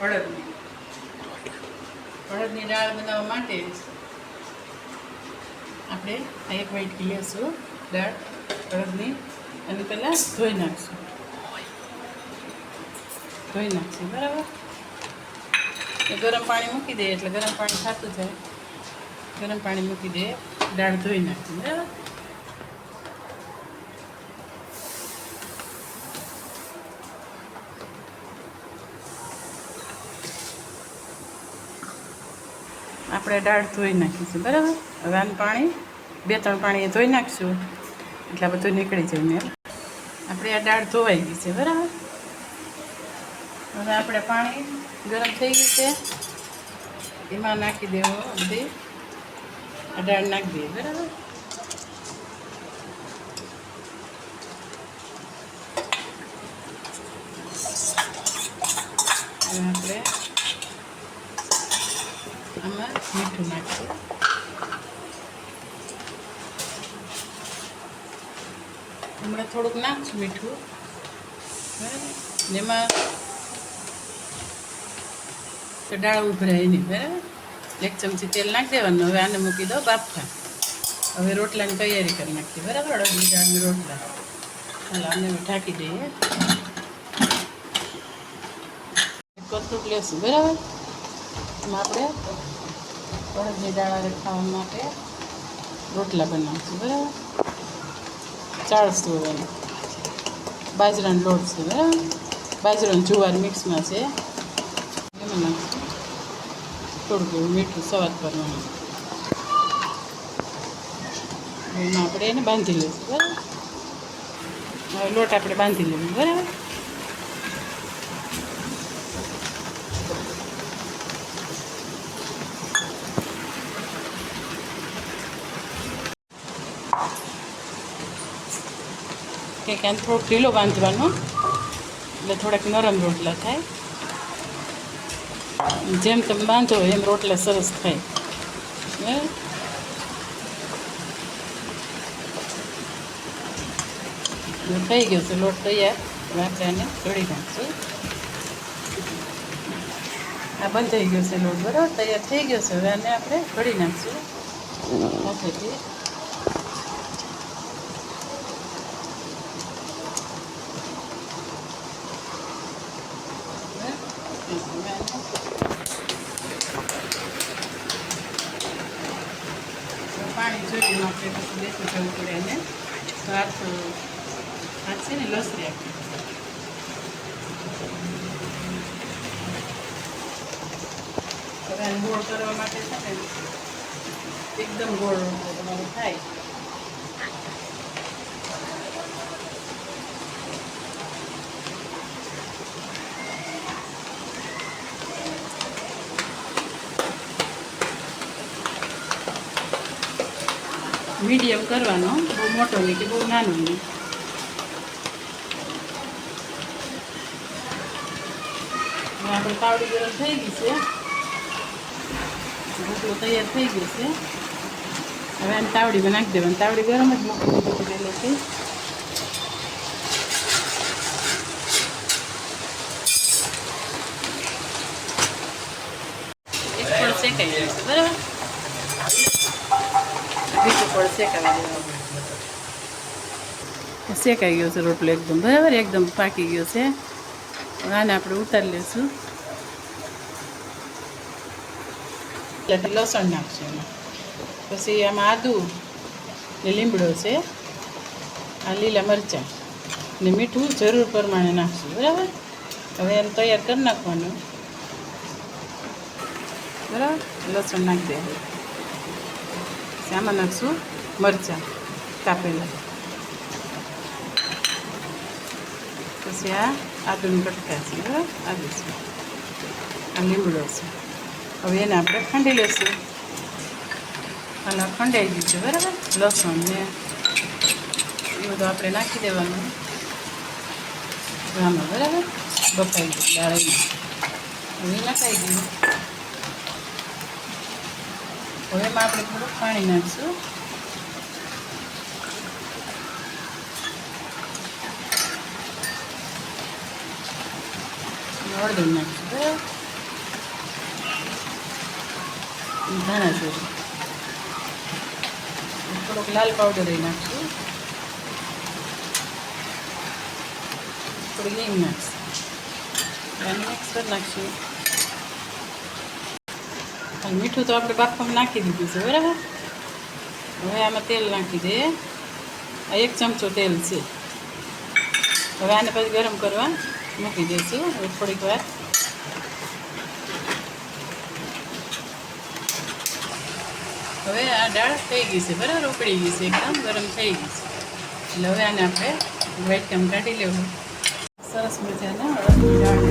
અડદની દાળ બનાવવા માટે આપણે એક વાટકી લેશું દાળ અડદની અને પહેલાં ધોઈ નાખશું બરાબર. ગરમ પાણી મૂકી દઈએ એટલે ગરમ પાણી થતું જાય. ગરમ પાણી મૂકી દઈએ, દાળ ધોઈ નાખીએ બરાબર. આપણે દાળ ધોઈ નાખીશું બરાબર. હવે આનું પાણી 2-3 પાણી ધોઈ નાખીશું એટલે બધું નીકળી જાય મેં. આપણે આ દાળ ધોવાઈ ગઈ છે બરાબર. હવે આપણે પાણી ગરમ થઈ ગયું છે, એમાં નાખી દેવું બધી આ દાળ નાખી દઈએ બરાબર. હવે આપણે આમાં મીઠું નાખીએ. હમણાં થોડુંક નાખશું મીઠું બરાબર. એમાં તો દાળ ઉભરાય નહીં બરાબર. 1 ચમચી તેલ નાખી દેવાનું. હવે આને મૂકી દો બાફવા. હવે રોટલાની તૈયારી કરી નાખીએ બરાબર. અડદની દાળની રોટલા ચાલો આને ઢાંકી દઈએ. કટરૂટ લેશું બરાબર. એમાં આપણે અડદની દાળ ખાવા માટે રોટલા બનાવીશું બરાબર. ચાળશું હવે બાજરાનો લોટ છે બરાબર. બાજરાનો જુવાર મિક્સમાં છે, એમાં નાખશું થોડુંક એવું મીઠું સ્વાદ કરવાનું. એમાં આપણે એને બાંધી લઈશું બરાબર. હવે લોટ આપણે બાંધી લેવું બરાબર. કે આને થોડોક ઢીલો બાંધવાનો એટલે થોડાક નરમ રોટલા થાય. જેમ તમે બાંધો એમ રોટલા સરસ થાય બરાબર. થઈ ગયો છે લોટ તૈયાર. હવે આપણે આને જોડી નાખશું. આ બંધ થઈ ગયો છે લોટ બરાબર, તૈયાર થઈ ગયો છે. હવે આને આપણે ઘડી નાખશું હાથેથી. પાણી જોઈને આપણે પછી બેસી જવું પડે એને. તો હાથ છે ને લસરી આપીએ. હવે આને ગોળ કરવા માટે છે ને એકદમ ગોળ તમારું થાય. મીડિયમ કરવાનો, બહુ મોટો નહીં કે બહુ નાનો નહીં. આપણે તાવડી ગરમ થઈ ગઈ છે, રોટલો તૈયાર થઈ ગયો છે. હવે આને તાવડીમાં નાખી દેવાની. તાવડી ગરમ જ મૂકી દીધી પહેલેથી. એક પણ શેકાઈ ગયું છે બરાબર. બીજું પણ શેકાઈ ગયો છે રોટલો એકદમ બરાબર, એકદમ પાકી ગયો છે. આને આપણે ઉતારી લઈશું. એટલે લસણ નાખશું એમાં. પછી આમાં આદુ ને લીમડો છે, આ લીલા મરચાં ને મીઠું જરૂર પ્રમાણે નાખશું બરાબર. હવે એને તૈયાર કરી નાખવાનું બરાબર. લસણ નાખી દેવું. આમાં નાખશું મરચાં કાપેલા. પછી આ આદુની કટકા છે બરાબર. આદુ છે, આ લીમડો છે. હવે એને આપણે ખંડી લઈશું. અને ખંડાઈ ગયું છે બરાબર. લસણ ને એ બધું આપણે નાખી દેવાનું આમાં બરાબર. બફાઈ ગયું દાળીમાં. હવે નખાઈ ગયું. હવે એમાં આપણે થોડુંક પાણી નાખીશું. હળદર નાખીશું બરાબર. ધાણા જીરું, થોડોક લાલ પાવડર એ નાખશું, થોડું હિંગ નાખશું અને મિક્સ કરી નાખશું. અને મીઠું તો આપણે બાફવામાં નાખી દીધું છે બરાબર. હવે આમાં તેલ નાખી દઈએ. આ 1 ચમચો તેલ છે. હવે આને પછી ગરમ કરવા મૂકી દઈશું હવે થોડીક વાર. હવે આ દાળ થઈ ગઈ છે બરાબર, ઉકળી ગઈ છે, એકદમ ગરમ થઈ ગઈ છે. એટલે હવે આને આપણે વાટકામાં કાઢી લેવું. સરસ મજાના અડદની દાળ